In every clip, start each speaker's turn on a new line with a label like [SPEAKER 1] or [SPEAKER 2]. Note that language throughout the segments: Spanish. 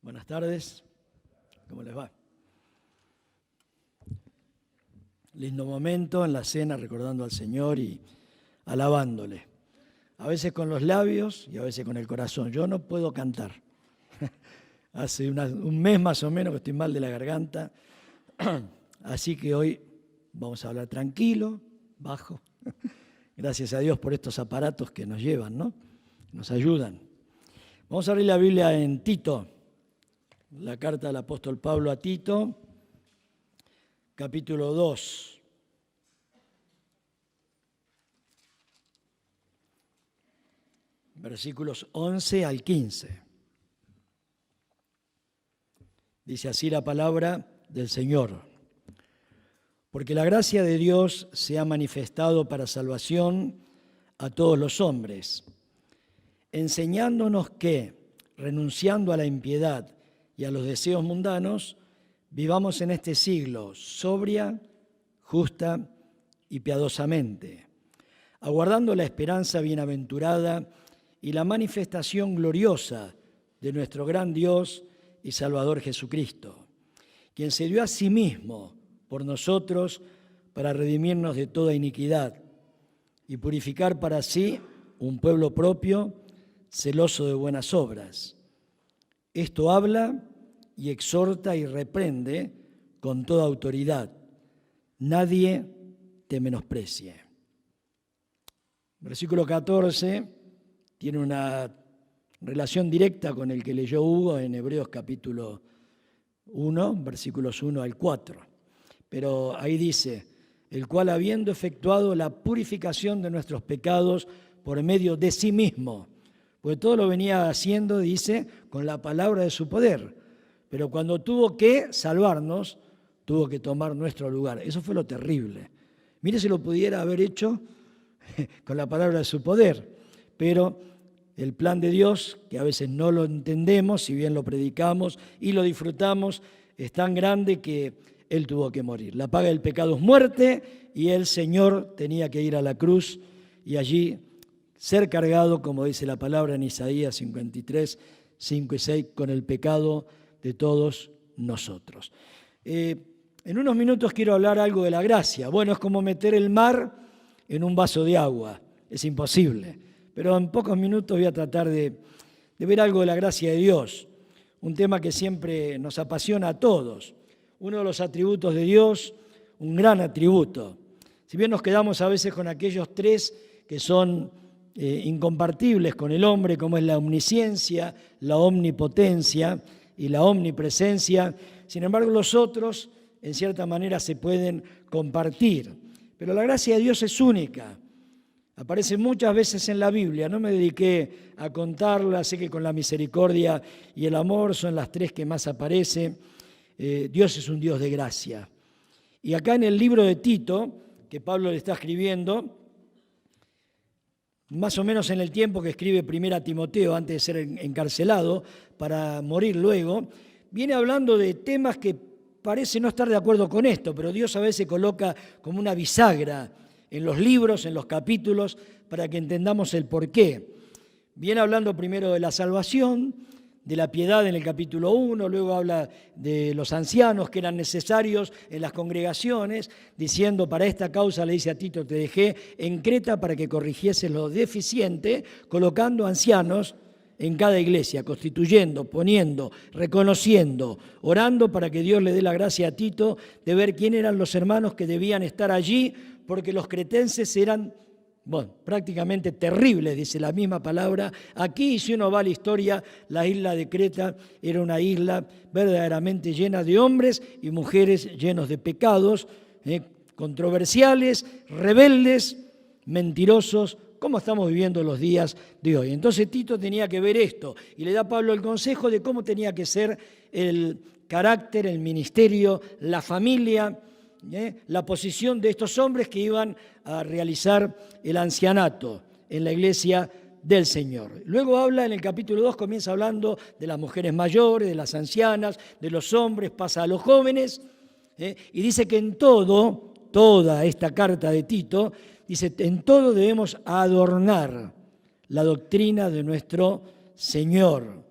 [SPEAKER 1] Buenas tardes, ¿cómo les va? Lindo momento en la cena recordando al Señor y alabándole. A veces con los labios y a veces con el corazón. Yo no puedo cantar. Hace un mes más o menos que estoy mal de la garganta. Así que hoy vamos a hablar tranquilo, bajo. Gracias a Dios por estos aparatos que nos llevan, ¿no? Nos ayudan. Vamos a abrir la Biblia en Tito, la carta del apóstol Pablo a Tito, capítulo 2. Versículos 11 al 15. Dice así la palabra del Señor. Porque la gracia de Dios se ha manifestado para salvación a todos los hombres, enseñándonos que, renunciando a la impiedad y a los deseos mundanos, vivamos en este siglo sobria, justa y piadosamente, aguardando la esperanza bienaventurada y la manifestación gloriosa de nuestro gran Dios y Salvador Jesucristo, quien se dio a sí mismo por nosotros para redimirnos de toda iniquidad y purificar para sí un pueblo propio, celoso de buenas obras. Esto habla y exhorta y reprende con toda autoridad. Nadie te menosprecie. Versículo 14 tiene una relación directa con el que leyó Hugo en Hebreos capítulo 1, versículos 1 al 4. Pero ahí dice, el cual habiendo efectuado la purificación de nuestros pecados por medio de sí mismo, porque todo lo venía haciendo, dice, con la palabra de su poder, pero cuando tuvo que salvarnos, tuvo que tomar nuestro lugar. Eso fue lo terrible. Mire si lo pudiera haber hecho con la palabra de su poder, pero el plan de Dios, que a veces no lo entendemos, si bien lo predicamos y lo disfrutamos, es tan grande que Él tuvo que morir. La paga del pecado es muerte y el Señor tenía que ir a la cruz y allí ser cargado, como dice la palabra en Isaías 53, 5 y 6, con el pecado de todos nosotros. En unos minutos quiero hablar algo de la gracia. Bueno, es como meter el mar en un vaso de agua. Es imposible. Pero en pocos minutos voy a tratar de ver algo de la gracia de Dios. Un tema que siempre nos apasiona a todos. Uno de los atributos de Dios, un gran atributo. Si bien nos quedamos a veces con aquellos tres que son incompartibles con el hombre, como es la omnisciencia, la omnipotencia y la omnipresencia, sin embargo los otros en cierta manera se pueden compartir. Pero la gracia de Dios es única. Aparece muchas veces en la Biblia, no me dediqué a contarla, sé que con la misericordia y el amor son las tres que más aparecen. Dios es un Dios de gracia. Y acá en el libro de Tito, que Pablo le está escribiendo, más o menos en el tiempo que escribe 1 Timoteo, antes de ser encarcelado, para morir luego, viene hablando de temas que parece no estar de acuerdo con esto, pero Dios a veces coloca como una bisagra en los libros, en los capítulos, para que entendamos el porqué. Viene hablando primero de la salvación, de la piedad en el capítulo 1, luego habla de los ancianos que eran necesarios en las congregaciones, diciendo, para esta causa le dice a Tito, te dejé en Creta para que corrigieses lo deficiente, colocando ancianos en cada iglesia, constituyendo, poniendo, reconociendo, orando para que Dios le dé la gracia a Tito de ver quién eran los hermanos que debían estar allí, porque los cretenses eran, prácticamente terribles, dice la misma palabra. Aquí, si uno va a la historia, la isla de Creta era una isla verdaderamente llena de hombres y mujeres llenos de pecados, controversiales, rebeldes, mentirosos, como estamos viviendo los días de hoy. Entonces Tito tenía que ver esto y le da a Pablo el consejo de cómo tenía que ser el carácter, el ministerio, la familia, la posición de estos hombres que iban a realizar el ancianato en la iglesia del Señor. Luego habla en el capítulo 2, comienza hablando de las mujeres mayores, de las ancianas, de los hombres, pasa a los jóvenes, Y dice que en todo, toda esta carta de Tito, dice, en todo debemos adornar la doctrina de nuestro Señor,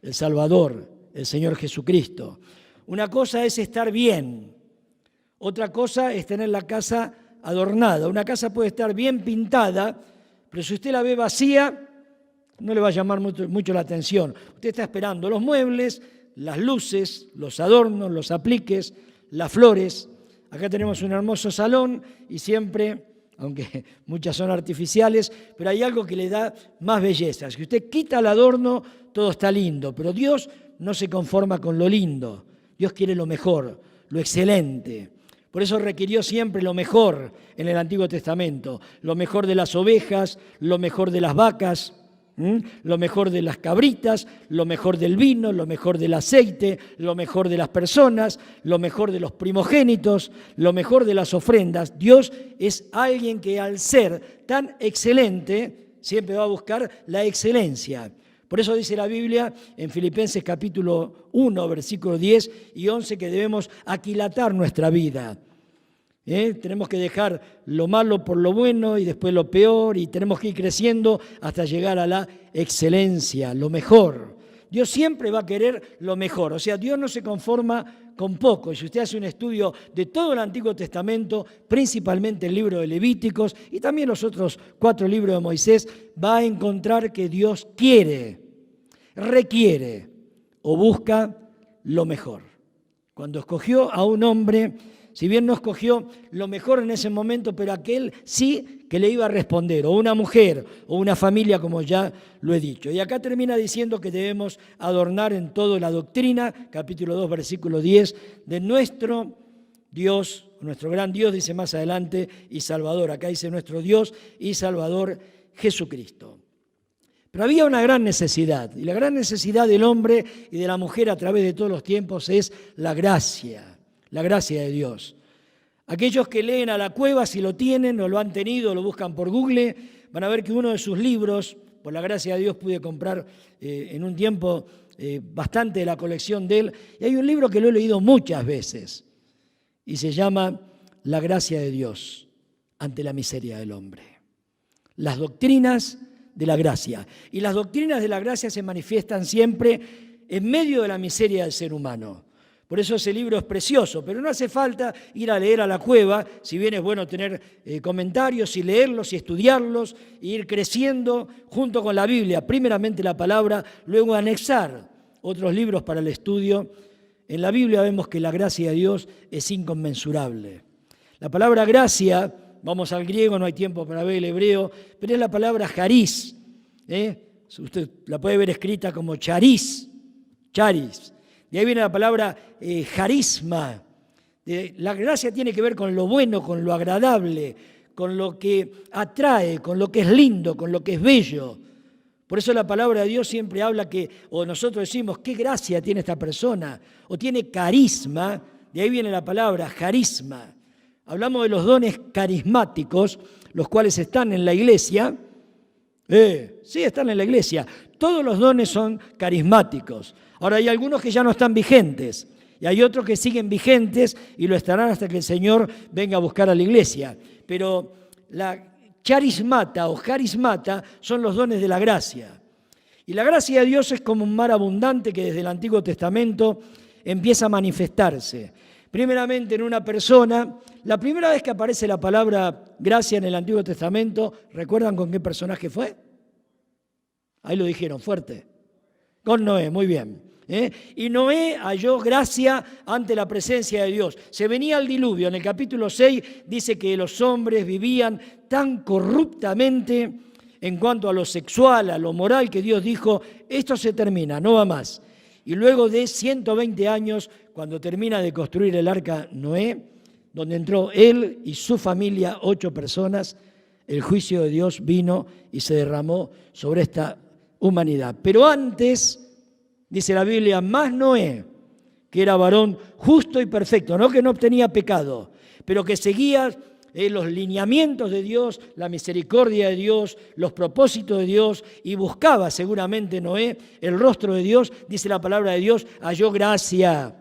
[SPEAKER 1] el Salvador, el Señor Jesucristo. Una cosa es estar bien, otra cosa es tener la casa adornada. Una casa puede estar bien pintada, pero si usted la ve vacía, no le va a llamar mucho la atención. Usted está esperando los muebles, las luces, los adornos, los apliques, las flores. Acá tenemos un hermoso salón y siempre, aunque muchas son artificiales, pero hay algo que le da más belleza. Si usted quita el adorno, todo está lindo, pero Dios no se conforma con lo lindo. Dios quiere lo mejor, lo excelente. Por eso requirió siempre lo mejor en el Antiguo Testamento. Lo mejor de las ovejas, lo mejor de las vacas, lo mejor de las cabritas, lo mejor del vino, lo mejor del aceite, lo mejor de las personas, lo mejor de los primogénitos, lo mejor de las ofrendas. Dios es alguien que al ser tan excelente siempre va a buscar la excelencia. Por eso dice la Biblia en Filipenses capítulo 1, versículos 10 y 11 que debemos aquilatar nuestra vida. Tenemos que dejar lo malo por lo bueno y después lo peor y tenemos que ir creciendo hasta llegar a la excelencia, lo mejor. Dios siempre va a querer lo mejor, o sea, Dios no se conforma con poco. Y si usted hace un estudio de todo el Antiguo Testamento, principalmente el libro de Levíticos y también los otros 4 libros de Moisés, va a encontrar que Dios quiere, requiere o busca lo mejor. Cuando escogió a un hombre, si bien no escogió lo mejor en ese momento, pero aquel sí que le iba a responder, o una mujer, o una familia, como ya lo he dicho. Y acá termina diciendo que debemos adornar en todo la doctrina, capítulo 2, versículo 10, de nuestro Dios, nuestro gran Dios, dice más adelante, y Salvador. Acá dice nuestro Dios y Salvador Jesucristo. Pero había una gran necesidad, y la gran necesidad del hombre y de la mujer a través de todos los tiempos es la gracia de Dios. Aquellos que leen a la Cueva, si lo tienen o lo han tenido, lo buscan por Google, van a ver que uno de sus libros, por la gracia de Dios pude comprar en un tiempo bastante de la colección de él, y hay un libro que lo he leído muchas veces, y se llama La gracia de Dios ante la miseria del hombre. Las doctrinas de la gracia. Y las doctrinas de la gracia se manifiestan siempre en medio de la miseria del ser humano. Por eso ese libro es precioso, pero no hace falta ir a leer a la Cueva, si bien es bueno tener comentarios y leerlos y estudiarlos e ir creciendo junto con la Biblia, primeramente la palabra, luego anexar otros libros para el estudio. En la Biblia vemos que la gracia de Dios es inconmensurable. La palabra gracia, vamos al griego, no hay tiempo para ver el hebreo, pero es la palabra charis. Usted la puede ver escrita como charis. De ahí viene la palabra carisma. La gracia tiene que ver con lo bueno, con lo agradable, con lo que atrae, con lo que es lindo, con lo que es bello. Por eso la palabra de Dios siempre habla que, o nosotros decimos, qué gracia tiene esta persona, o tiene carisma, de ahí viene la palabra carisma. Hablamos de los dones carismáticos, los cuales están en la iglesia. Sí, están en la iglesia. Todos los dones son carismáticos. Ahora hay algunos que ya no están vigentes y hay otros que siguen vigentes y lo estarán hasta que el Señor venga a buscar a la iglesia. Pero la charismata o carismata son los dones de la gracia. Y la gracia de Dios es como un mar abundante que desde el Antiguo Testamento empieza a manifestarse. Primeramente en una persona. La primera vez que aparece la palabra gracia en el Antiguo Testamento, ¿recuerdan con qué personaje fue? Ahí lo dijeron fuerte. Con Noé, muy bien. Y Noé halló gracia ante la presencia de Dios. Se venía el diluvio. En el capítulo 6 dice que los hombres vivían tan corruptamente en cuanto a lo sexual, a lo moral, que Dios dijo, esto se termina, no va más. Y luego de 120 años, cuando termina de construir el arca Noé, donde entró él y su familia, 8 personas, el juicio de Dios vino y se derramó sobre esta humanidad. Pero antes, dice la Biblia, más Noé, que era varón justo y perfecto, no que no tenía pecado, pero que seguía los lineamientos de Dios, la misericordia de Dios, los propósitos de Dios, y buscaba seguramente Noé el rostro de Dios, dice la palabra de Dios, halló gracia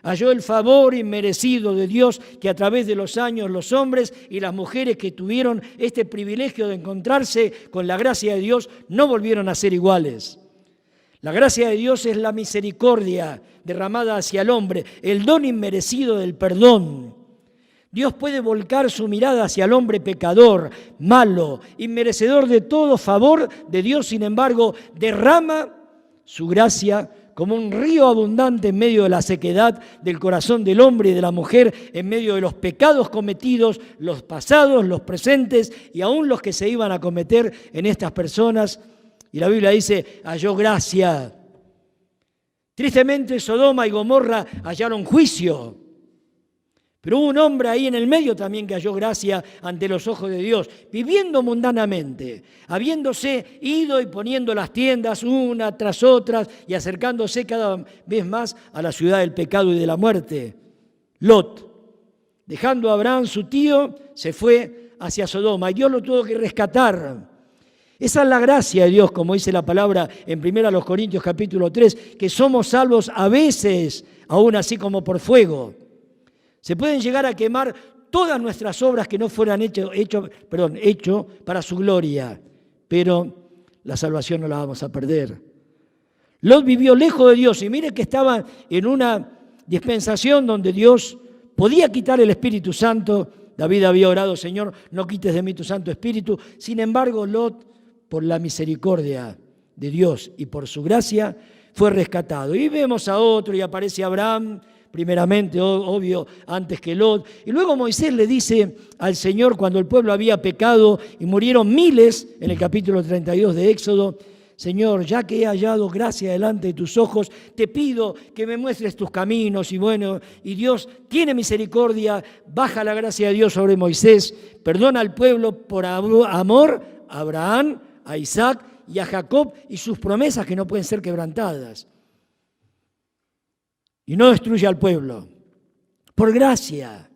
[SPEAKER 1] Halló el favor inmerecido de Dios que a través de los años los hombres y las mujeres que tuvieron este privilegio de encontrarse con la gracia de Dios no volvieron a ser iguales. La gracia de Dios es la misericordia derramada hacia el hombre, el don inmerecido del perdón. Dios puede volcar su mirada hacia el hombre pecador, malo, inmerecedor de todo favor de Dios, sin embargo, derrama su gracia como un río abundante en medio de la sequedad del corazón del hombre y de la mujer, en medio de los pecados cometidos, los pasados, los presentes y aún los que se iban a cometer en estas personas. Y la Biblia dice, halló gracia. Tristemente, Sodoma y Gomorra hallaron juicio. Pero hubo un hombre ahí en el medio también que halló gracia ante los ojos de Dios, viviendo mundanamente, habiéndose ido y poniendo las tiendas una tras otras y acercándose cada vez más a la ciudad del pecado y de la muerte. Lot, dejando a Abraham su tío, se fue hacia Sodoma y Dios lo tuvo que rescatar. Esa es la gracia de Dios, como dice la palabra en 1 Corintios capítulo 3, que somos salvos a veces, aún así como por fuego. Se pueden llegar a quemar todas nuestras obras que no fueran hecho para su gloria, pero la salvación no la vamos a perder. Lot vivió lejos de Dios y mire que estaba en una dispensación donde Dios podía quitar el Espíritu Santo. David había orado, Señor, no quites de mí tu Santo Espíritu. Sin embargo, Lot, por la misericordia de Dios y por su gracia, fue rescatado. Y vemos a otro y aparece Abraham, primeramente, obvio, antes que Lot. Y luego Moisés le dice al Señor, cuando el pueblo había pecado y murieron miles, en el capítulo 32 de Éxodo, Señor, ya que he hallado gracia delante de tus ojos, te pido que me muestres tus caminos. Y bueno, y Dios tiene misericordia, baja la gracia de Dios sobre Moisés, perdona al pueblo por amor a Abraham, a Isaac y a Jacob y sus promesas que no pueden ser quebrantadas. Y no destruye al pueblo, por gracia.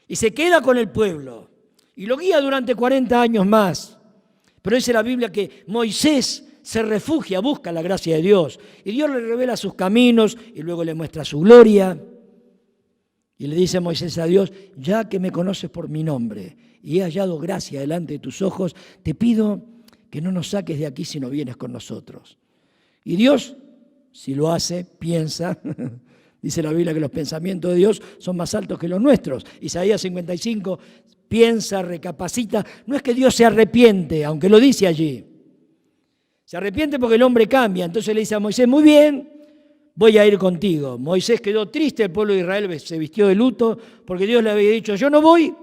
[SPEAKER 1] Y se queda con el pueblo y lo guía durante 40 años más. Pero dice la Biblia que Moisés se refugia, busca la gracia de Dios. Y Dios le revela sus caminos y luego le muestra su gloria. Y le dice Moisés a Dios, ya que me conoces por mi nombre y he hallado gracia delante de tus ojos, te pido que no nos saques de aquí si no vienes con nosotros. Y Dios, si lo hace, piensa, dice la Biblia que los pensamientos de Dios son más altos que los nuestros. Isaías 55, piensa, recapacita. No es que Dios se arrepiente, aunque lo dice allí. Se arrepiente porque el hombre cambia. Entonces le dice a Moisés, muy bien, voy a ir contigo. Moisés quedó triste, el pueblo de Israel se vistió de luto porque Dios le había dicho, yo no voy,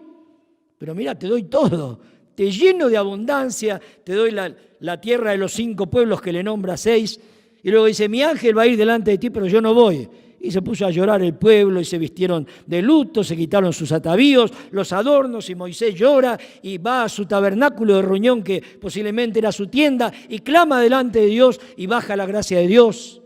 [SPEAKER 1] pero mira, te doy todo. Te lleno de abundancia, te doy la tierra de los 5 pueblos que le nombra 6. Y luego dice, mi ángel va a ir delante de ti, pero yo no voy. Y se puso a llorar el pueblo y se vistieron de luto, se quitaron sus atavíos, los adornos, y Moisés llora y va a su tabernáculo de reunión, que posiblemente era su tienda, y clama delante de Dios y baja la gracia de Dios.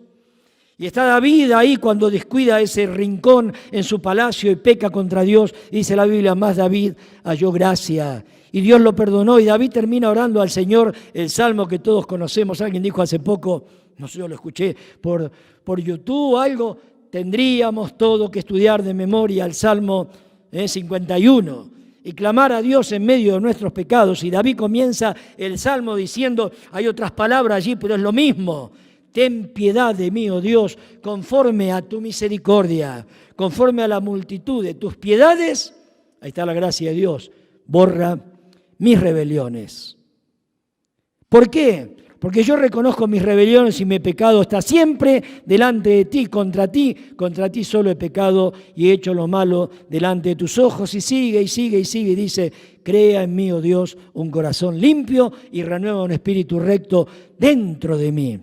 [SPEAKER 1] Y está David ahí cuando descuida ese rincón en su palacio y peca contra Dios. Y dice la Biblia, más David halló gracia. Y Dios lo perdonó y David termina orando al Señor el salmo que todos conocemos. Alguien dijo hace poco, no sé, yo lo escuché por YouTube o algo, tendríamos todo que estudiar de memoria el Salmo 51 y clamar a Dios en medio de nuestros pecados. Y David comienza el Salmo diciendo, hay otras palabras allí, pero es lo mismo. Ten piedad de mí, oh Dios, conforme a tu misericordia, conforme a la multitud de tus piedades. Ahí está la gracia de Dios. Borra mis rebeliones. ¿Por qué? Porque yo reconozco mis rebeliones y mi pecado está siempre delante de ti. Contra ti solo he pecado y he hecho lo malo delante de tus ojos. Y sigue, y sigue, y sigue, y dice, crea en mí, oh Dios, un corazón limpio y renueva un espíritu recto dentro de mí.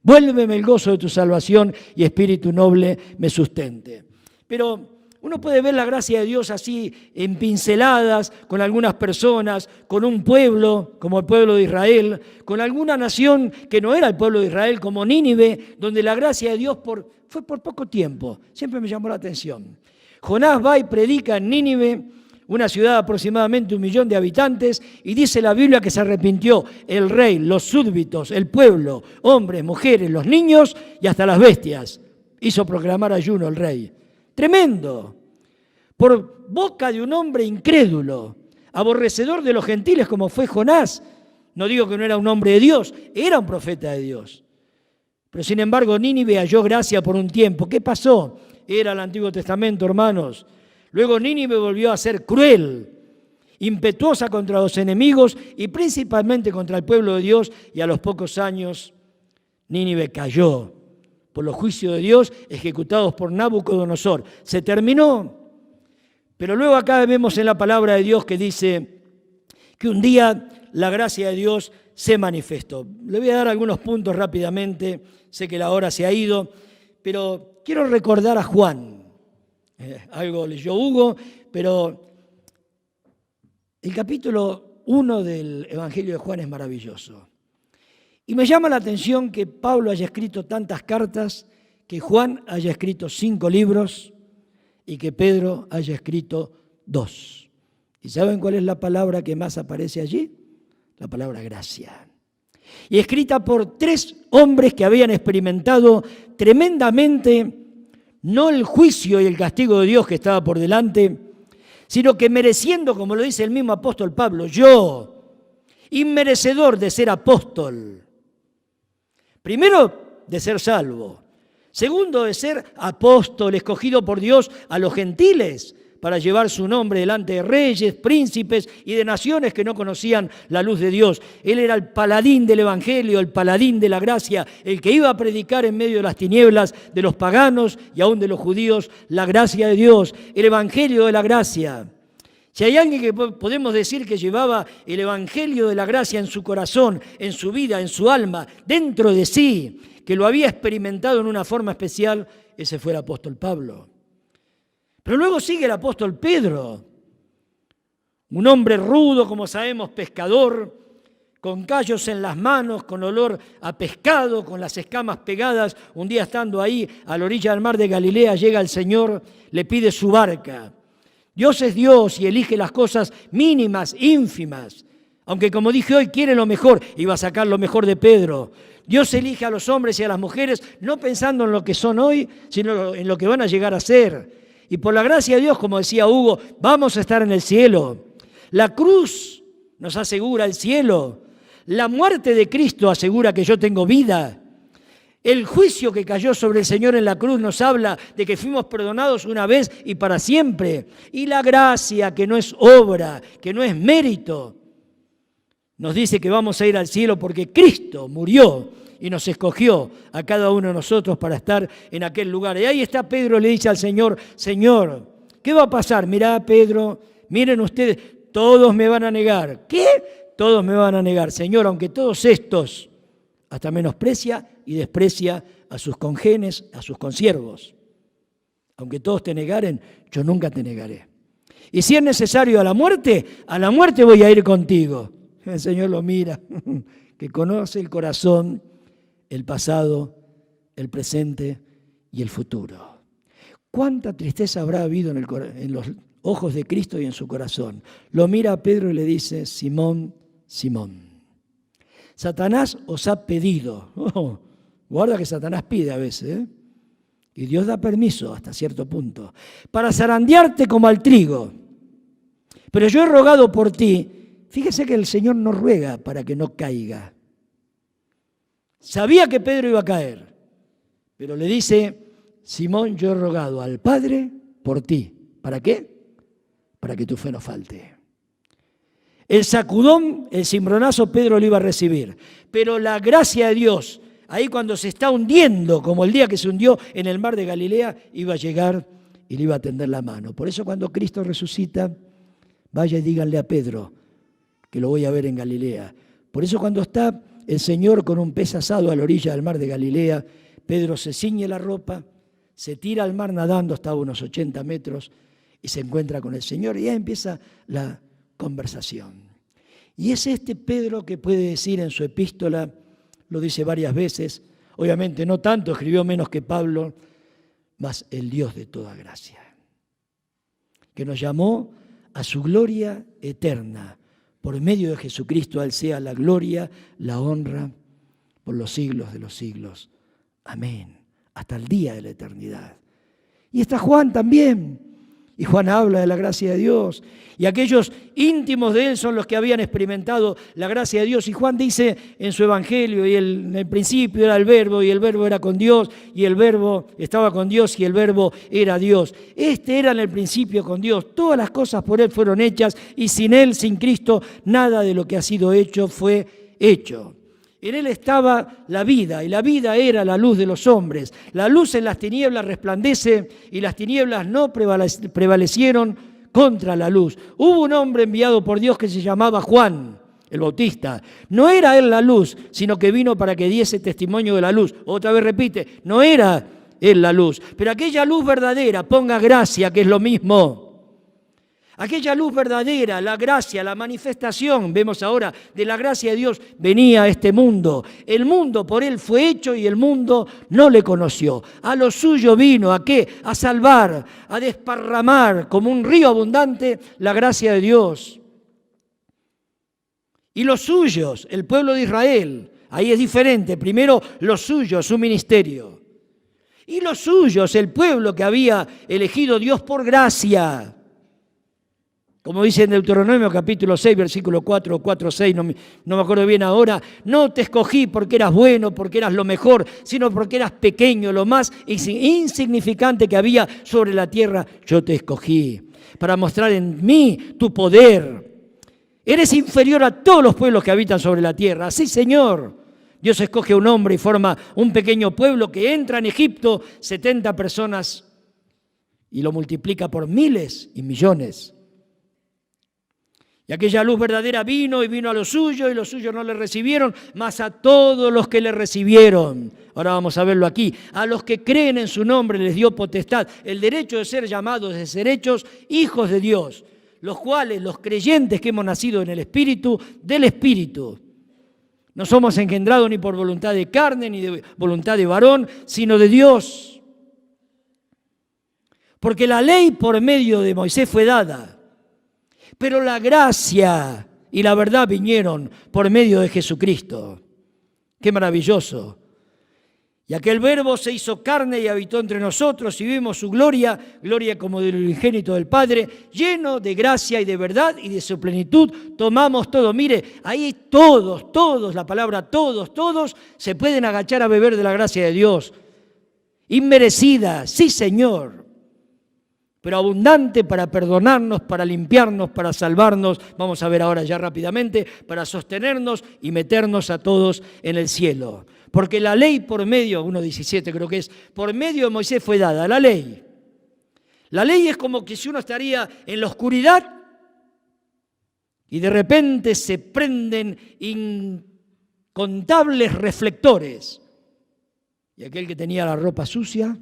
[SPEAKER 1] Vuélveme el gozo de tu salvación y espíritu noble me sustente. Pero uno puede ver la gracia de Dios así en pinceladas con algunas personas, con un pueblo como el pueblo de Israel, con alguna nación que no era el pueblo de Israel como Nínive, donde la gracia de Dios fue por poco tiempo. Siempre me llamó la atención. Jonás va y predica en Nínive, una ciudad de aproximadamente 1 millón de habitantes, y dice la Biblia que se arrepintió el rey, los súbditos, el pueblo, hombres, mujeres, los niños y hasta las bestias. hizo proclamar ayuno el rey. Tremendo. Por boca de un hombre incrédulo, aborrecedor de los gentiles como fue Jonás. No digo que no era un hombre de Dios, era un profeta de Dios. Pero sin embargo Nínive halló gracia por un tiempo. ¿Qué pasó? Era el Antiguo Testamento, hermanos. Luego Nínive volvió a ser cruel, impetuosa contra los enemigos y principalmente contra el pueblo de Dios, y a los pocos años Nínive cayó por los juicios de Dios ejecutados por Nabucodonosor. Se terminó. Pero luego acá vemos en la palabra de Dios que dice que un día la gracia de Dios se manifestó. Le voy a dar algunos puntos rápidamente, sé que la hora se ha ido, pero quiero recordar a Juan. Algo leyó Hugo, pero el capítulo 1 del Evangelio de Juan es maravilloso. Y me llama la atención que Pablo haya escrito tantas cartas, que Juan haya escrito 5 libros y que Pedro haya escrito 2. ¿Y saben cuál es la palabra que más aparece allí? La palabra gracia. Y escrita por 3 hombres que habían experimentado tremendamente no el juicio y el castigo de Dios que estaba por delante, sino que mereciendo, como lo dice el mismo apóstol Pablo, yo, inmerecedor de ser apóstol, primero de ser salvo, segundo de ser apóstol escogido por Dios a los gentiles para llevar su nombre delante de reyes, príncipes y de naciones que no conocían la luz de Dios. Él era el paladín del Evangelio, el paladín de la gracia, el que iba a predicar en medio de las tinieblas de los paganos y aún de los judíos la gracia de Dios, el Evangelio de la gracia. Si hay alguien que podemos decir que llevaba el Evangelio de la gracia en su corazón, en su vida, en su alma, dentro de sí, que lo había experimentado en una forma especial, ese fue el apóstol Pablo. Pero luego sigue el apóstol Pedro, un hombre rudo, como sabemos, pescador, con callos en las manos, con olor a pescado, con las escamas pegadas. Un día estando ahí a la orilla del mar de Galilea, llega el Señor, le pide su barca. Dios es Dios y elige las cosas mínimas, ínfimas. Aunque como dije hoy, quiere lo mejor, iba a sacar lo mejor de Pedro. Dios elige a los hombres y a las mujeres, no pensando en lo que son hoy, sino en lo que van a llegar a ser. Y por la gracia de Dios, como decía Hugo, vamos a estar en el cielo. La cruz nos asegura el cielo. La muerte de Cristo asegura que yo tengo vida. El juicio que cayó sobre el Señor en la cruz nos habla de que fuimos perdonados una vez y para siempre. Y la gracia, que no es obra, que no es mérito, nos dice que vamos a ir al cielo porque Cristo murió y nos escogió a cada uno de nosotros para estar en aquel lugar. Y ahí está Pedro, le dice al Señor, Señor, ¿qué va a pasar? Mirá, Pedro, miren ustedes, todos me van a negar. ¿Qué? Todos me van a negar. Señor, aunque todos estos, hasta menosprecia y desprecia a sus congéneres, a sus consiervos. Aunque todos te negaren, yo nunca te negaré. Y si es necesario a la muerte voy a ir contigo. El Señor lo mira, que conoce el corazón, el pasado, el presente y el futuro. ¿Cuánta tristeza habrá habido en los ojos de Cristo y en su corazón? Lo mira a Pedro y le dice, Simón, Simón, Satanás os ha pedido. Guarda que Satanás pide a veces, ¿eh? Y Dios da permiso hasta cierto punto, para zarandearte como al trigo. Pero yo he rogado por ti. Fíjese que el Señor no ruega para que no caiga. Sabía que Pedro iba a caer, pero le dice, Simón, yo he rogado al Padre por ti. ¿Para qué? Para que tu fe no falte. El sacudón, el cimbronazo, Pedro lo iba a recibir. Pero la gracia de Dios, ahí cuando se está hundiendo, como el día que se hundió en el mar de Galilea, iba a llegar y le iba a tender la mano. Por eso cuando Cristo resucita, vaya y díganle a Pedro que lo voy a ver en Galilea. Por eso cuando está el Señor con un pez asado a la orilla del mar de Galilea, Pedro se ciñe la ropa, se tira al mar nadando hasta unos 80 metros y se encuentra con el Señor y ya empieza la conversación. Y es este Pedro que puede decir en su epístola, lo dice varias veces, obviamente no tanto, escribió menos que Pablo, mas el Dios de toda gracia, que nos llamó a su gloria eterna. Por medio de Jesucristo, a Él sea la gloria, la honra, por los siglos de los siglos. Amén, hasta el día de la eternidad. Y está Juan también. Y Juan habla de la gracia de Dios. Y aquellos íntimos de él son los que habían experimentado la gracia de Dios. Y Juan dice en su evangelio, y en el principio era el verbo, y el verbo era con Dios, y el verbo estaba con Dios, y el verbo era Dios. Este era en el principio con Dios. Todas las cosas por él fueron hechas, y sin él, sin Cristo, nada de lo que ha sido hecho fue hecho. En él estaba la vida, y la vida era la luz de los hombres. La luz en las tinieblas resplandece, y las tinieblas no prevalecieron contra la luz. Hubo un hombre enviado por Dios que se llamaba Juan, el Bautista. No era él la luz, sino que vino para que diese testimonio de la luz. Otra vez repite, no era él la luz, pero aquella luz verdadera, ponga gracia, que es lo mismo. Aquella luz verdadera, la gracia, la manifestación, vemos ahora, de la gracia de Dios, venía a este mundo. El mundo por él fue hecho y el mundo no le conoció. A lo suyo vino, ¿a qué? A salvar, a desparramar como un río abundante la gracia de Dios. Y los suyos, el pueblo de Israel, ahí es diferente. Primero los suyos, su ministerio. Y los suyos, el pueblo que había elegido Dios por gracia. Como dice en Deuteronomio capítulo 6, versículo 4, 6, no me acuerdo bien ahora, no te escogí porque eras bueno, porque eras lo mejor, sino porque eras pequeño, lo más insignificante que había sobre la tierra. Yo te escogí para mostrar en mí tu poder. Eres inferior a todos los pueblos que habitan sobre la tierra. Así, Señor, Dios escoge a un hombre y forma un pequeño pueblo que entra en Egipto, 70 personas, y lo multiplica por miles y millones. Y aquella luz verdadera vino y vino a los suyos, y los suyos no le recibieron, mas a todos los que le recibieron. Ahora vamos a verlo aquí. A los que creen en su nombre les dio potestad, el derecho de ser llamados, de ser hechos hijos de Dios, los cuales, los creyentes que hemos nacido en el Espíritu, del Espíritu. No somos engendrados ni por voluntad de carne, ni de voluntad de varón, sino de Dios. Porque la ley por medio de Moisés fue dada, pero la gracia y la verdad vinieron por medio de Jesucristo. ¡Qué maravilloso! Y aquel verbo se hizo carne y habitó entre nosotros y vimos su gloria, gloria como del unigénito del Padre, lleno de gracia y de verdad y de su plenitud tomamos todo. Mire, ahí todos, la palabra todos se pueden agachar a beber de la gracia de Dios. Inmerecida, sí Señor, pero abundante para perdonarnos, para limpiarnos, para salvarnos, vamos a ver ahora ya rápidamente, para sostenernos y meternos a todos en el cielo. Porque la ley por medio, 1:17 creo que es, por medio de Moisés fue dada la ley. La ley es como que si uno estaría en la oscuridad y de repente se prenden incontables reflectores. Y aquel que tenía la ropa sucia,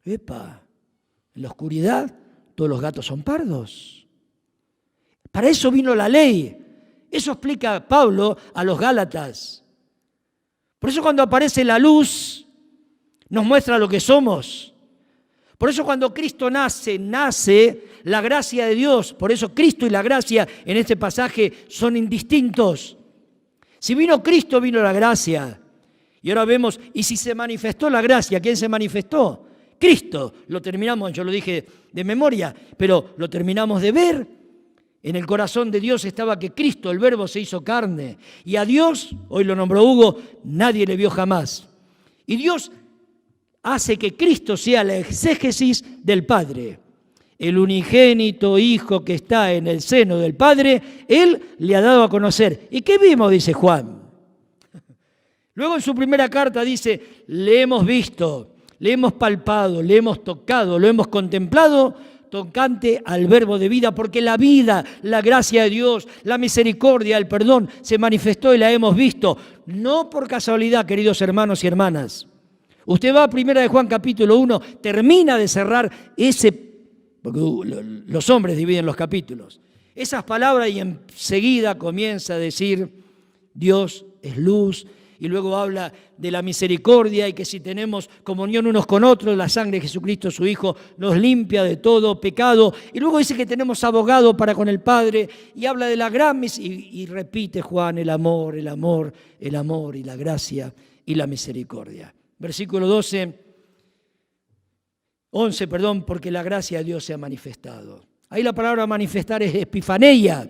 [SPEAKER 1] ¡epa! En la oscuridad, todos los gatos son pardos. Para eso vino la ley. Eso explica Pablo a los Gálatas. Por eso cuando aparece la luz, nos muestra lo que somos. Por eso cuando Cristo nace la gracia de Dios. Por eso Cristo y la gracia en este pasaje son indistintos. Si vino Cristo, vino la gracia. Y ahora vemos, y si se manifestó la gracia, ¿quién se manifestó? Cristo, lo terminamos, yo lo dije de memoria, pero lo terminamos de ver. En el corazón de Dios estaba que Cristo, el Verbo, se hizo carne. Y a Dios, hoy lo nombró Hugo, nadie le vio jamás. Y Dios hace que Cristo sea la exégesis del Padre. El unigénito Hijo que está en el seno del Padre, Él le ha dado a conocer. ¿Y qué vimos? Dice Juan. Luego en su primera carta dice, le hemos visto, le hemos palpado, le hemos tocado, lo hemos contemplado, tocante al verbo de vida, porque la vida, la gracia de Dios, la misericordia, el perdón, se manifestó y la hemos visto. No por casualidad, queridos hermanos y hermanas. Usted va a 1 de Juan capítulo 1, termina de cerrar ese, porque los hombres dividen los capítulos, esas palabras y enseguida comienza a decir, Dios es luz. Y luego habla de la misericordia y que si tenemos comunión unos con otros, la sangre de Jesucristo, su Hijo, nos limpia de todo pecado. Y luego dice que tenemos abogado para con el Padre y habla de la gran y repite Juan el amor y la gracia y la misericordia. Versículo 12 11, perdón, porque la gracia de Dios se ha manifestado. Ahí la palabra manifestar es epifaneia,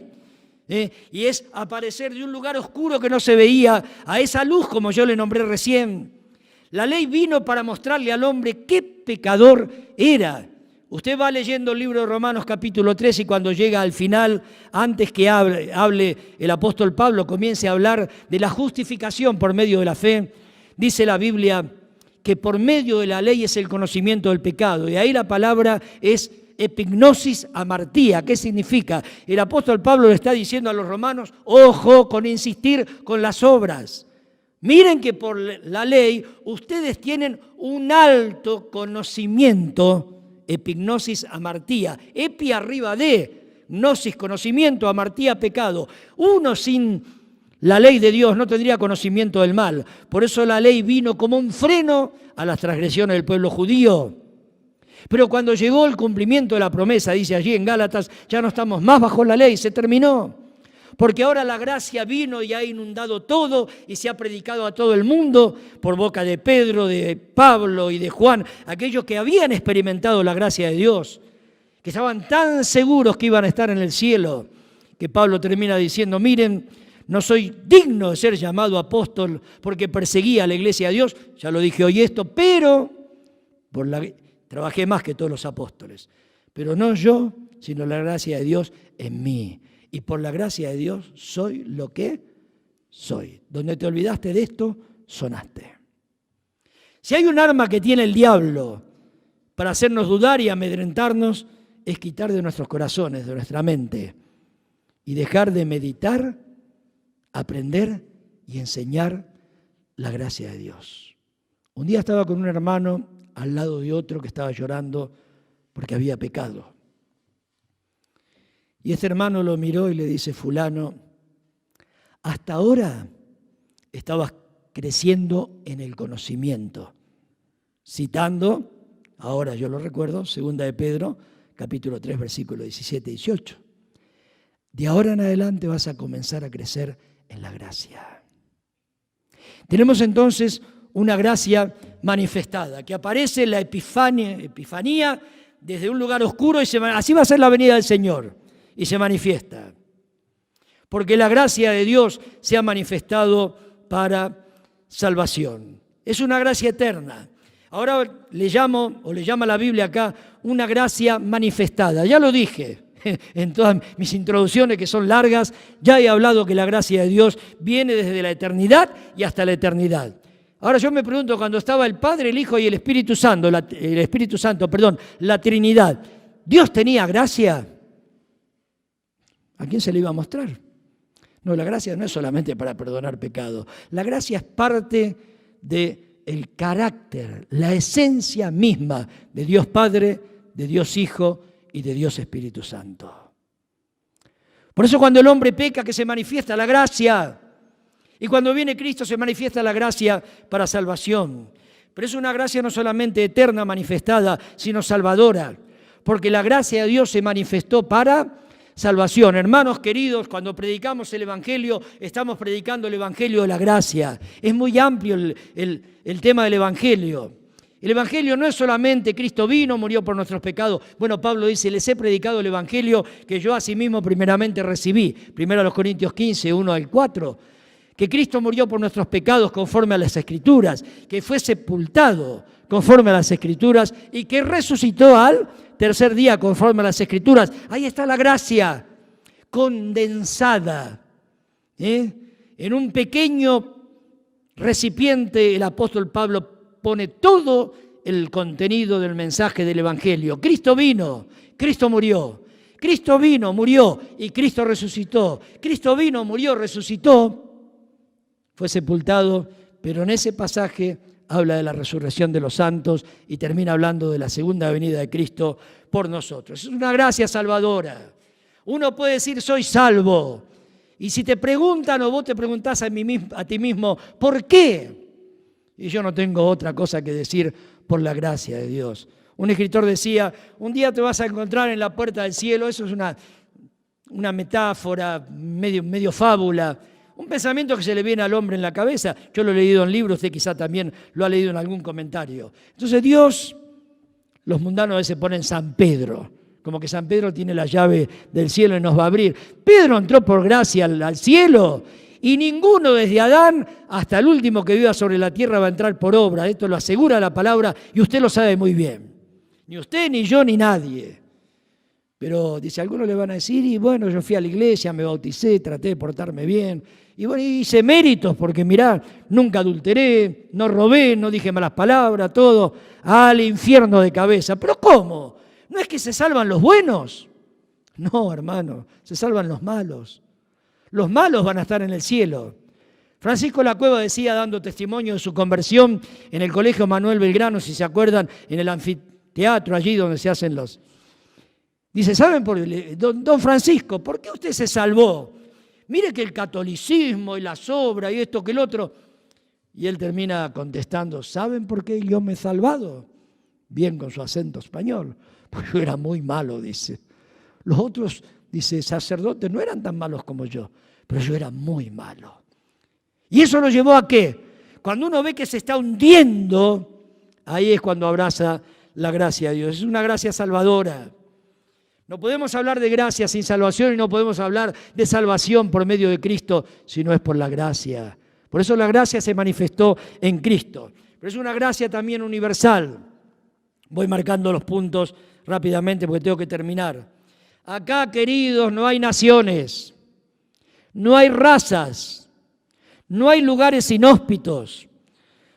[SPEAKER 1] y es aparecer de un lugar oscuro que no se veía a esa luz, como yo le nombré recién. La ley vino para mostrarle al hombre qué pecador era. Usted va leyendo el libro de Romanos capítulo 3 y cuando llega al final, antes que hable el apóstol Pablo, comience a hablar de la justificación por medio de la fe, dice la Biblia que por medio de la ley es el conocimiento del pecado. Y ahí la palabra es epignosis amartía. ¿Qué significa? El apóstol Pablo le está diciendo a los romanos, ojo con insistir con las obras. Miren que por la ley ustedes tienen un alto conocimiento, epignosis amartía, epi arriba de, gnosis conocimiento, amartía pecado. Uno sin la ley de Dios no tendría conocimiento del mal. Por eso la ley vino como un freno a las transgresiones del pueblo judío. Pero cuando llegó el cumplimiento de la promesa, dice allí en Gálatas, ya no estamos más bajo la ley, se terminó. Porque ahora la gracia vino y ha inundado todo y se ha predicado a todo el mundo por boca de Pedro, de Pablo y de Juan, aquellos que habían experimentado la gracia de Dios, que estaban tan seguros que iban a estar en el cielo, que Pablo termina diciendo, miren, no soy digno de ser llamado apóstol porque perseguía a la iglesia de Dios, ya lo dije hoy esto, pero trabajé más que todos los apóstoles, pero no yo, sino la gracia de Dios en mí. Y por la gracia de Dios soy lo que soy. Donde te olvidaste de esto, sonaste. Si hay un arma que tiene el diablo para hacernos dudar y amedrentarnos, es quitar de nuestros corazones, de nuestra mente, y dejar de meditar, aprender y enseñar la gracia de Dios. Un día estaba con un hermano al lado de otro que estaba llorando porque había pecado. Y este hermano lo miró y le dice, fulano, hasta ahora estabas creciendo en el conocimiento. Citando, ahora yo lo recuerdo, 2 de Pedro, capítulo 3, versículo 17 y 18. De ahora en adelante vas a comenzar a crecer en la gracia. Tenemos entonces una gracia manifestada, que aparece en la epifanía desde un lugar oscuro y así va a ser la venida del Señor. Y se manifiesta, porque la gracia de Dios se ha manifestado para salvación. Es una gracia eterna. Ahora le llama la Biblia acá una gracia manifestada. Ya lo dije en todas mis introducciones que son largas, ya he hablado que la gracia de Dios viene desde la eternidad y hasta la eternidad. Ahora yo me pregunto, cuando estaba el Padre, el Hijo y el Espíritu Santo, la Trinidad, ¿Dios tenía gracia? ¿A quién se le iba a mostrar? No, la gracia no es solamente para perdonar pecado. La gracia es parte del carácter, la esencia misma de Dios Padre, de Dios Hijo y de Dios Espíritu Santo. Por eso cuando el hombre peca, que se manifiesta la gracia. Y cuando viene Cristo se manifiesta la gracia para salvación. Pero es una gracia no solamente eterna manifestada, sino salvadora. Porque la gracia de Dios se manifestó para salvación. Hermanos queridos, cuando predicamos el Evangelio, estamos predicando el Evangelio de la gracia. Es muy amplio el tema del Evangelio. El Evangelio no es solamente Cristo vino, murió por nuestros pecados. Bueno, Pablo dice, les he predicado el Evangelio que yo asimismo primeramente recibí. 1 Corintios 15, 1 al 4. Que Cristo murió por nuestros pecados conforme a las Escrituras, que fue sepultado conforme a las Escrituras y que resucitó al tercer día conforme a las Escrituras. Ahí está la gracia condensada. En un pequeño recipiente el apóstol Pablo pone todo el contenido del mensaje del Evangelio. Cristo vino, Cristo murió. Cristo vino, murió y Cristo resucitó. Cristo vino, murió, resucitó, fue sepultado, pero en ese pasaje habla de la resurrección de los santos y termina hablando de la segunda venida de Cristo por nosotros. Es una gracia salvadora. Uno puede decir, soy salvo. Y si te preguntan o vos te preguntás a ti mismo, ¿por qué? Y yo no tengo otra cosa que decir, por la gracia de Dios. Un escritor decía, un día te vas a encontrar en la puerta del cielo. Eso es una metáfora, medio fábula. Un pensamiento que se le viene al hombre en la cabeza. Yo lo he leído en libros, usted quizá también lo ha leído en algún comentario. Entonces Dios Los mundanos a veces ponen San Pedro, como que San Pedro tiene la llave del cielo y nos va a abrir. Pedro entró por gracia al cielo y ninguno desde Adán hasta el último que viva sobre la tierra va a entrar por obra. Esto lo asegura la palabra y usted lo sabe muy bien. Ni usted, ni yo, ni nadie. Pero, dice, algunos le van a decir, y bueno, yo fui a la iglesia, me bauticé, traté de portarme bien. Y bueno, hice méritos porque mirá, nunca adulteré, no robé, no dije malas palabras, todo al infierno de cabeza. ¿Pero cómo? ¿No es que se salvan los buenos? No, hermano, se salvan los malos. Los malos van a estar en el cielo. Francisco Lacueva decía, dando testimonio de su conversión en el Colegio Manuel Belgrano, si se acuerdan, en el anfiteatro, allí donde se hacen los... Dice, ¿saben, don Francisco, por qué usted se salvó? Mire que el catolicismo y la sobra y esto que el otro. Y él termina contestando, ¿saben por qué yo me he salvado? Bien con su acento español. Pues yo era muy malo, dice. Los otros, dice, sacerdotes no eran tan malos como yo, pero yo era muy malo. ¿Y eso lo llevó a qué? Cuando uno ve que se está hundiendo, ahí es cuando abraza la gracia de Dios. Es una gracia salvadora. No podemos hablar de gracia sin salvación y no podemos hablar de salvación por medio de Cristo si no es por la gracia. Por eso la gracia se manifestó en Cristo. Pero es una gracia también universal. Voy marcando los puntos rápidamente porque tengo que terminar. Acá, queridos, no hay naciones, no hay razas, no hay lugares inhóspitos,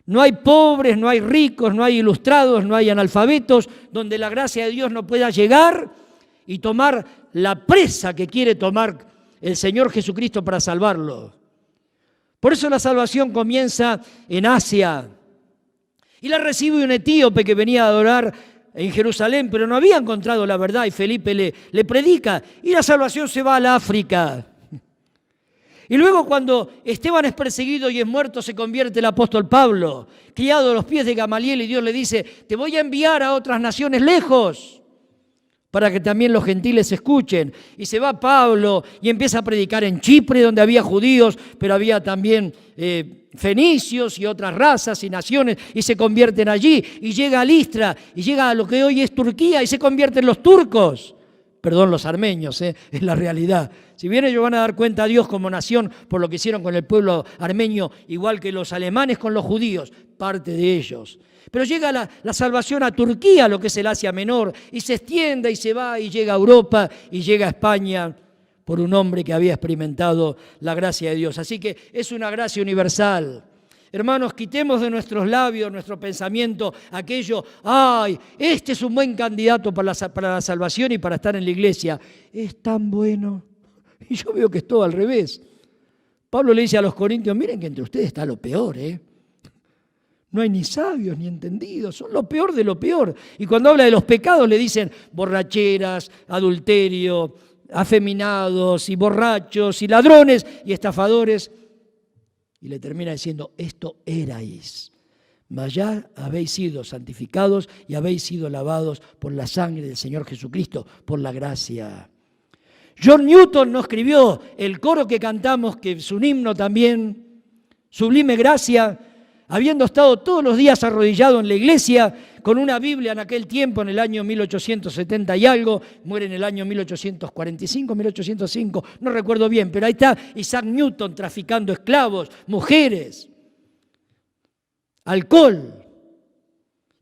[SPEAKER 1] no hay pobres, no hay ricos, no hay ilustrados, no hay analfabetos, donde la gracia de Dios no pueda llegar y tomar la presa que quiere tomar el Señor Jesucristo para salvarlo. Por eso la salvación comienza en Asia. Y la recibe un etíope que venía a adorar en Jerusalén, pero no había encontrado la verdad y Felipe le predica. Y la salvación se va al África. Y luego cuando Esteban es perseguido y es muerto, se convierte el apóstol Pablo, criado a los pies de Gamaliel, y Dios le dice, te voy a enviar a otras naciones lejos, para que también los gentiles escuchen. Y se va Pablo y empieza a predicar en Chipre, donde había judíos, pero había también fenicios y otras razas y naciones, y se convierten allí. Y llega a Listra, y llega a lo que hoy es Turquía, y se convierten los turcos. Perdón, los armenios, es la realidad. Si bien ellos van a dar cuenta a Dios como nación por lo que hicieron con el pueblo armenio, igual que los alemanes con los judíos, parte de ellos. Pero llega la salvación a Turquía, lo que es el Asia Menor, y se extiende y se va y llega a Europa y llega a España por un hombre que había experimentado la gracia de Dios. Así que es una gracia universal. Hermanos, quitemos de nuestros labios, nuestro pensamiento, aquello, ¡ay! Este es un buen candidato para la salvación y para estar en la iglesia. Es tan bueno. Y yo veo que es todo al revés. Pablo le dice a los corintios, miren que entre ustedes está lo peor, No hay ni sabios ni entendidos, son lo peor de lo peor. Y cuando habla de los pecados le dicen borracheras, adulterio, afeminados y borrachos y ladrones y estafadores. Y le termina diciendo, esto erais, mas ya habéis sido santificados y habéis sido lavados por la sangre del Señor Jesucristo, por la gracia. John Newton nos escribió el coro que cantamos, que es un himno también, Sublime Gracia, habiendo estado todos los días arrodillado en la iglesia con una Biblia en aquel tiempo, en el año 1870 y algo, muere en el año 1845, 1805, no recuerdo bien, pero ahí está Isaac Newton traficando esclavos, mujeres, alcohol.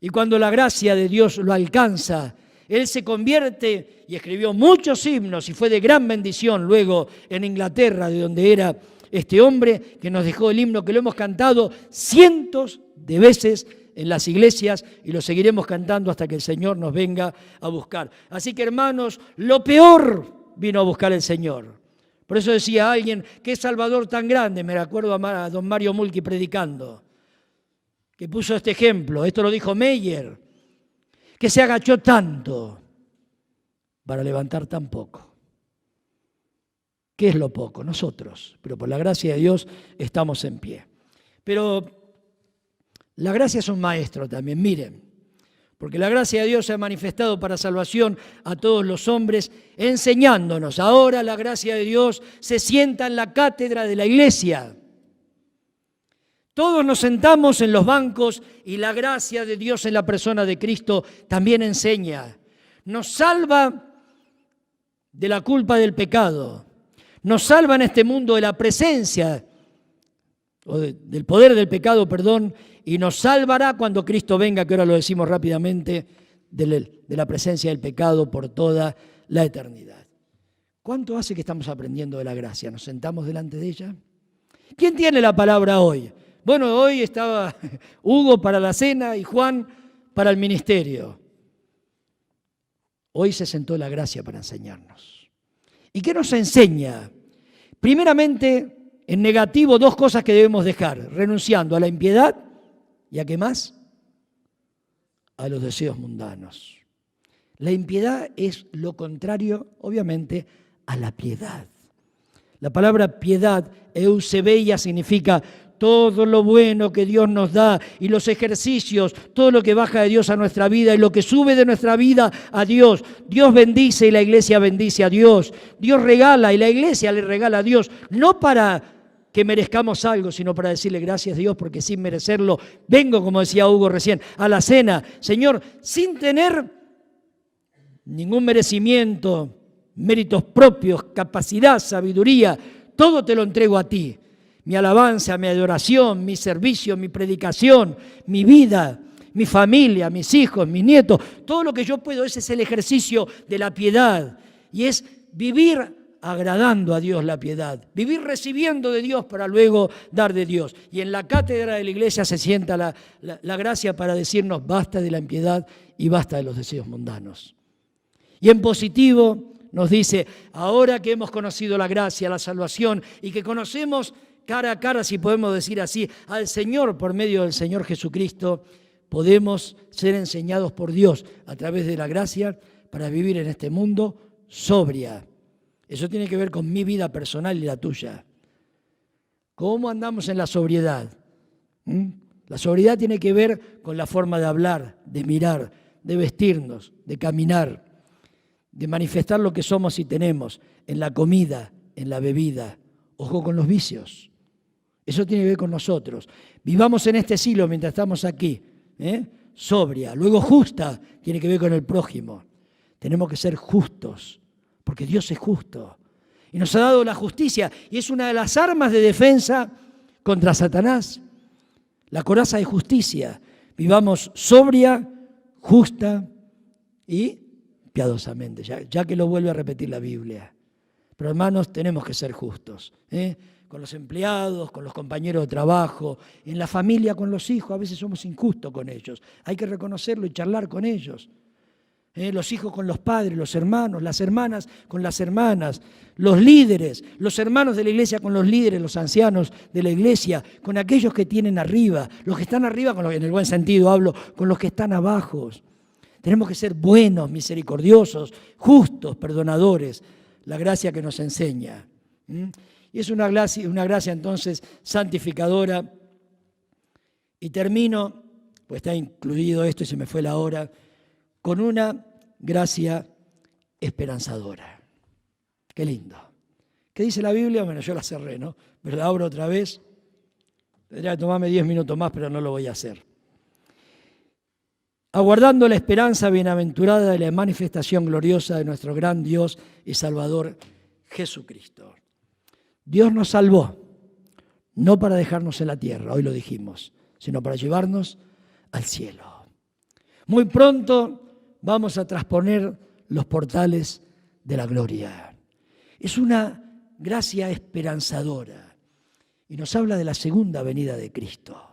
[SPEAKER 1] Y cuando la gracia de Dios lo alcanza, él se convierte y escribió muchos himnos y fue de gran bendición luego en Inglaterra, de donde era este hombre que nos dejó el himno que lo hemos cantado cientos de veces en las iglesias y lo seguiremos cantando hasta que el Señor nos venga a buscar. Así que, hermanos, lo peor vino a buscar el Señor. Por eso decía alguien, qué Salvador tan grande, me acuerdo a don Mario Mulchi predicando, que puso este ejemplo, esto lo dijo Meyer, que se agachó tanto para levantar tan poco. ¿Qué es lo poco? Nosotros, pero por la gracia de Dios estamos en pie. Pero la gracia es un maestro también, miren, porque la gracia de Dios se ha manifestado para salvación a todos los hombres, enseñándonos. Ahora la gracia de Dios se sienta en la cátedra de la iglesia. Todos nos sentamos en los bancos y la gracia de Dios en la persona de Cristo también enseña. Nos salva de la culpa del pecado. Nos salva en este mundo de la presencia, o del poder del pecado, perdón, y nos salvará cuando Cristo venga, que ahora lo decimos rápidamente, de la presencia del pecado por toda la eternidad. ¿Cuánto hace que estamos aprendiendo de la gracia? ¿Nos sentamos delante de ella? ¿Quién tiene la palabra hoy? Bueno, hoy estaba Hugo para la cena y Juan para el ministerio. Hoy se sentó la gracia para enseñarnos. ¿Y qué nos enseña? Primeramente, en negativo, dos cosas que debemos dejar, renunciando a la impiedad y ¿a qué más? A los deseos mundanos. La impiedad es lo contrario, obviamente, a la piedad. La palabra piedad, eusebeia, significa todo lo bueno que Dios nos da y los ejercicios, todo lo que baja de Dios a nuestra vida y lo que sube de nuestra vida a Dios. Dios bendice y la iglesia bendice a Dios. Dios regala y la iglesia le regala a Dios, no para que merezcamos algo, sino para decirle gracias a Dios, porque sin merecerlo vengo, como decía Hugo recién, a la cena, Señor, sin tener ningún merecimiento, méritos propios, capacidad, sabiduría, todo te lo entrego a ti. Mi alabanza, mi adoración, mi servicio, mi predicación, mi vida, mi familia, mis hijos, mis nietos, todo lo que yo puedo, ese es el ejercicio de la piedad. Y es vivir agradando a Dios la piedad, vivir recibiendo de Dios para luego dar de Dios. Y en la cátedra de la iglesia se sienta la gracia para decirnos basta de la impiedad y basta de los deseos mundanos. Y en positivo nos dice, ahora que hemos conocido la gracia, la salvación y que conocemos cara a cara, si podemos decir así, al Señor por medio del Señor Jesucristo, podemos ser enseñados por Dios a través de la gracia para vivir en este mundo sobria. Eso tiene que ver con mi vida personal y la tuya. ¿Cómo andamos en la sobriedad? La sobriedad tiene que ver con la forma de hablar, de mirar, de vestirnos, de caminar, de manifestar lo que somos y tenemos en la comida, en la bebida. Ojo con los vicios. Eso tiene que ver con nosotros. Vivamos en este siglo mientras estamos aquí, sobria. Luego justa, tiene que ver con el prójimo. Tenemos que ser justos, porque Dios es justo. Y nos ha dado la justicia, y es una de las armas de defensa contra Satanás. La coraza de justicia. Vivamos sobria, justa y piadosamente, ya que lo vuelve a repetir la Biblia. Pero hermanos, tenemos que ser justos, con los empleados, con los compañeros de trabajo, en la familia, con los hijos. A veces somos injustos con ellos. Hay que reconocerlo y charlar con ellos. Los hijos con los padres, los hermanos, las hermanas con las hermanas, los líderes, los hermanos de la iglesia con los líderes, los ancianos de la iglesia, con aquellos que tienen arriba, los que están arriba, en el buen sentido hablo, con los que están abajo. Tenemos que ser buenos, misericordiosos, justos, perdonadores. La gracia que nos enseña. Y es una gracia entonces santificadora. Y termino, pues está incluido esto y se me fue la hora, con una gracia esperanzadora. Qué lindo. ¿Qué dice la Biblia? Bueno, yo la cerré, ¿no? Pero la abro otra vez. Tendría que tomarme 10 minutos más, pero no lo voy a hacer. Aguardando la esperanza bienaventurada de la manifestación gloriosa de nuestro gran Dios y Salvador Jesucristo. Dios nos salvó, no para dejarnos en la tierra, hoy lo dijimos, sino para llevarnos al cielo. Muy pronto vamos a trasponer los portales de la gloria. Es una gracia esperanzadora y nos habla de la segunda venida de Cristo.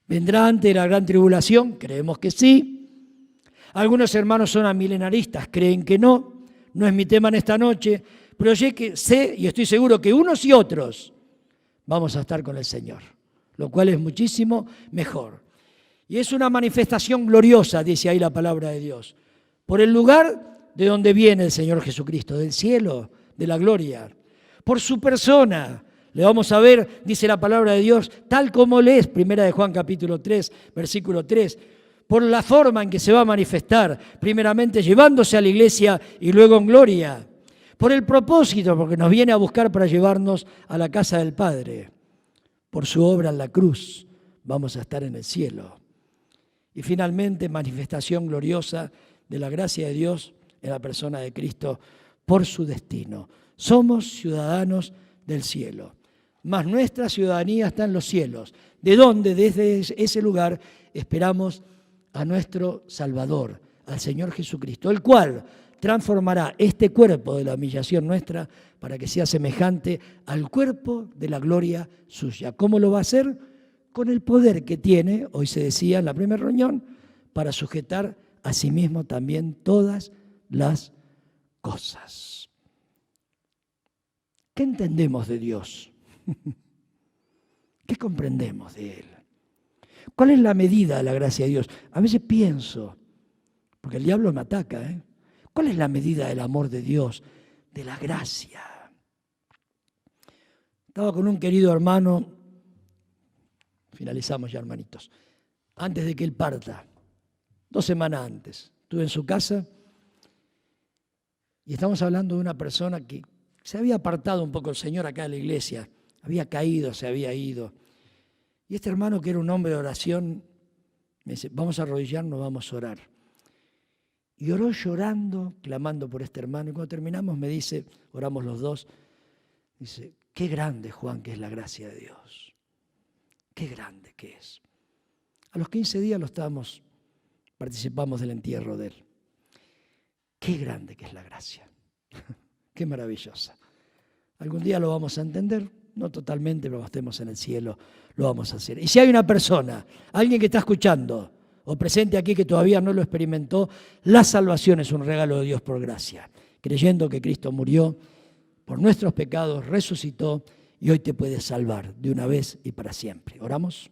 [SPEAKER 1] ¿Vendrá antes de la gran tribulación? Creemos que sí. Algunos hermanos son amilenaristas, creen que no. No es mi tema en esta noche, pero yo sé y estoy seguro que unos y otros vamos a estar con el Señor, lo cual es muchísimo mejor. Y es una manifestación gloriosa, dice ahí la palabra de Dios, por el lugar de donde viene el Señor Jesucristo, del cielo, de la gloria, por su persona. Le vamos a ver, dice la palabra de Dios, tal como lees, 1 de Juan capítulo 3, versículo 3, por la forma en que se va a manifestar, primeramente llevándose a la iglesia y luego en gloria, por el propósito, porque nos viene a buscar para llevarnos a la casa del Padre, por su obra en la cruz, vamos a estar en el cielo. Y finalmente, manifestación gloriosa de la gracia de Dios en la persona de Cristo por su destino. Somos ciudadanos del cielo, mas nuestra ciudadanía está en los cielos, de donde desde ese lugar esperamos a nuestro Salvador, al Señor Jesucristo, el cual transformará este cuerpo de la humillación nuestra para que sea semejante al cuerpo de la gloria suya. ¿Cómo lo va a hacer? Con el poder que tiene, hoy se decía en la primera reunión, para sujetar a sí mismo también todas las cosas. ¿Qué entendemos de Dios? ¿Qué comprendemos de Él? ¿Cuál es la medida de la gracia de Dios? A veces pienso, porque el diablo me ataca, ¿cuál es la medida del amor de Dios, de la gracia? Estaba con un querido hermano, finalizamos ya, hermanitos, antes de que él parta, 2 semanas antes, estuve en su casa y estamos hablando de una persona que se había apartado un poco el Señor acá de la iglesia, había caído, se había ido. Y este hermano, que era un hombre de oración, me dice, vamos a arrodillarnos, vamos a orar. Y oró llorando, clamando por este hermano. Y cuando terminamos me dice, oramos los dos, dice, qué grande, Juan, que es la gracia de Dios. Qué grande que es. A los 15 días participamos del entierro de él. Qué grande que es la gracia. Qué maravillosa. Algún día lo vamos a entender, no totalmente, pero cuando estemos en el cielo lo vamos a hacer. Y si hay una persona, alguien que está escuchando o presente aquí que todavía no lo experimentó, la salvación es un regalo de Dios por gracia, creyendo que Cristo murió por nuestros pecados, resucitó y hoy te puede salvar de una vez y para siempre. ¿Oramos?